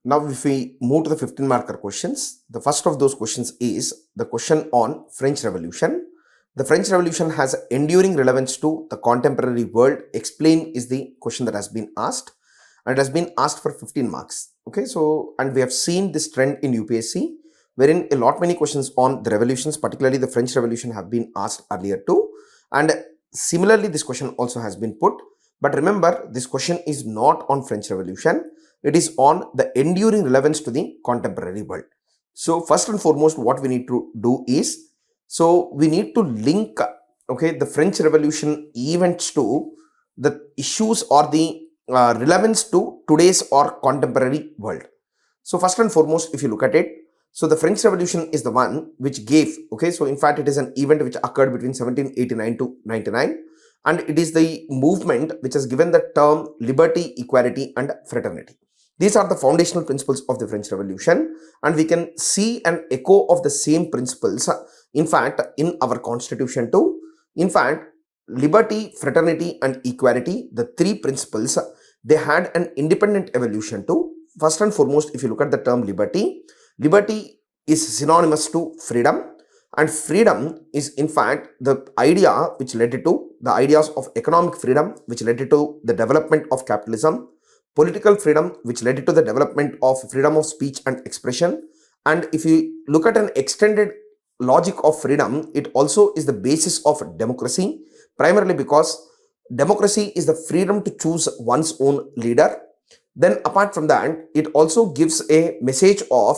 Now, if we move to the 15 marker questions, the first of those questions is the question on French Revolution. The French Revolution has enduring relevance to the contemporary world. Explain is the question that has been asked, and it has been asked for 15 marks. Okay, so, and we have seen this trend in UPSC, wherein a lot many questions on the revolutions, particularly the French Revolution, have been asked earlier too. And similarly, this question also has been put. But remember, this question is not on French Revolution. It is on the enduring relevance to the contemporary world. So first and foremost, what we need to do is, so we need to link, okay, the French Revolution events to the issues or the relevance to today's or contemporary world. So first and foremost, if you look at it, so the French Revolution is the one which gave, okay, so in fact, it is an event which occurred between 1789 to 99. And it is the movement which has given the term liberty, equality, and fraternity. These are the foundational principles of the French Revolution, and we can see an echo of the same principles, in fact, in our constitution too. In fact, liberty, fraternity, and equality, the three principles, they had an independent evolution too. First and foremost, if you look at the term liberty, liberty is synonymous to freedom. And freedom is in fact the idea which led to the ideas of economic freedom, which led to the development of capitalism, political freedom, which led to the development of freedom of speech and expression. And if you look at an extended logic of freedom, it also is the basis of democracy, primarily because democracy is the freedom to choose one's own leader. Then apart from that, it also gives a message of,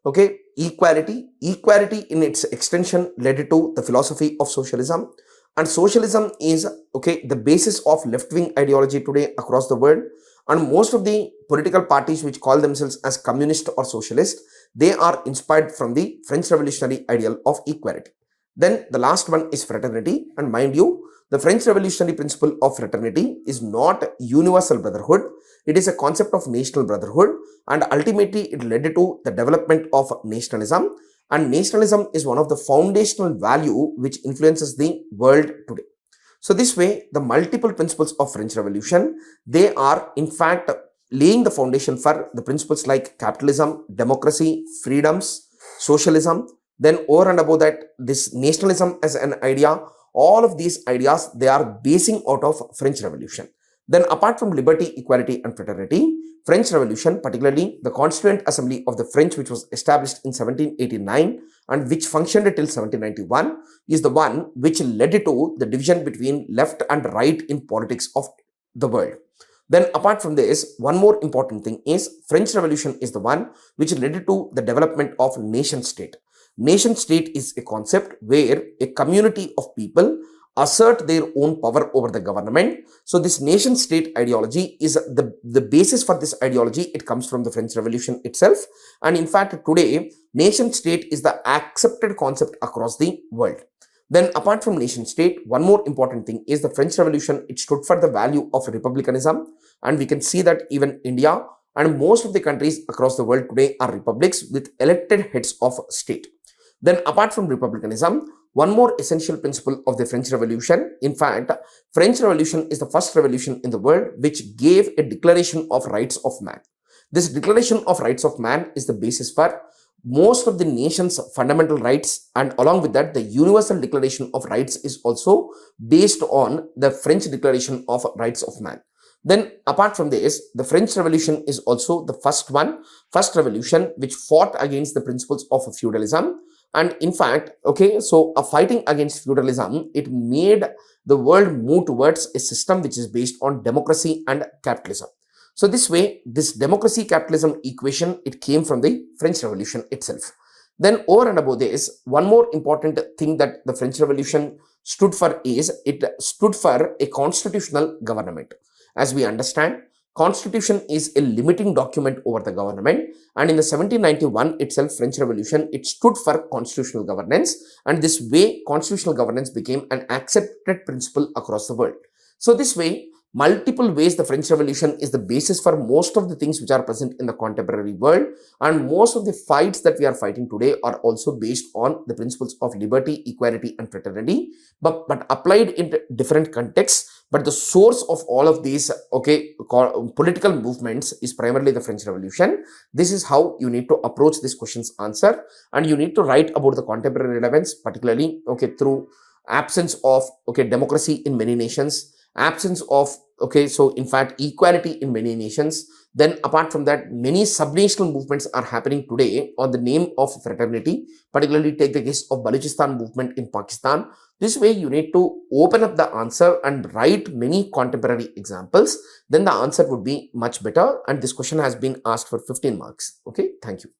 okay, equality. Equality in its extension led to the philosophy of socialism, and socialism is, okay, the basis of left-wing ideology today across the world. And most of the political parties which call themselves as communist or socialist, they are inspired from the French revolutionary ideal of equality. Then the last one is fraternity, and mind you, the French revolutionary principle of fraternity is not universal brotherhood. It is a concept of national brotherhood, and ultimately it led to the development of nationalism. And nationalism is one of the foundational value which influences the world today. So this way, the multiple principles of French Revolution, they are in fact laying the foundation for the principles like capitalism, democracy, freedoms, socialism. Then over and above that, this nationalism as an idea, all of these ideas, they are basing out of French Revolution. Then apart from liberty, equality, and fraternity, French Revolution, particularly the Constituent Assembly of the French, which was established in 1789 and which functioned till 1791, is the one which led to the division between left and right in politics of the world. Then apart from this, one more important thing is French Revolution is the one which led to the development of nation state. Nation state is a concept where a community of people assert their own power over the government. So this nation state ideology is the basis for this ideology. It comes from the French Revolution itself. And in fact, today, nation state is the accepted concept across the world. Then apart from nation state, one more important thing is the French Revolution. It stood for the value of republicanism. And we can see that even India and most of the countries across the world today are republics with elected heads of state. Then apart from republicanism, one more essential principle of the French Revolution, in fact, French Revolution is the first revolution in the world which gave a declaration of rights of man. This declaration of rights of man is the basis for most of the nation's fundamental rights, and along with that, the universal declaration of rights is also based on the French declaration of rights of man. Then apart from this, the French Revolution is also the first revolution which fought against the principles of feudalism. And in fact, okay, so a fighting against feudalism, it made the world move towards a system which is based on democracy and capitalism. So this way, this democracy-capitalism equation, it came from the French Revolution itself. Then over and above this, one more important thing that the French Revolution stood for is, it stood for a constitutional government. As we understand, Constitution is a limiting document over the government, and in the 1791 itself, French Revolution, it stood for constitutional governance, and this way constitutional governance became an accepted principle across the world. So this way, multiple ways the French Revolution is the basis for most of the things which are present in the contemporary world, and most of the fights that we are fighting today are also based on the principles of liberty, equality, and fraternity, but applied in different contexts. but the source of all of these, okay, political movements is primarily the French Revolution. This is how you need to approach this question's answer, and you need to write about the contemporary relevance, particularly, okay, through absence of, okay, democracy in many nations, absence of, okay, so in fact equality in many nations. Then apart from that, many subnational movements are happening today on the name of fraternity. Particularly take the case of Balochistan movement in Pakistan. This way you need to open up the answer and write many contemporary examples. Then the answer would be much better, and this question has been asked for 15 marks. Okay, thank you.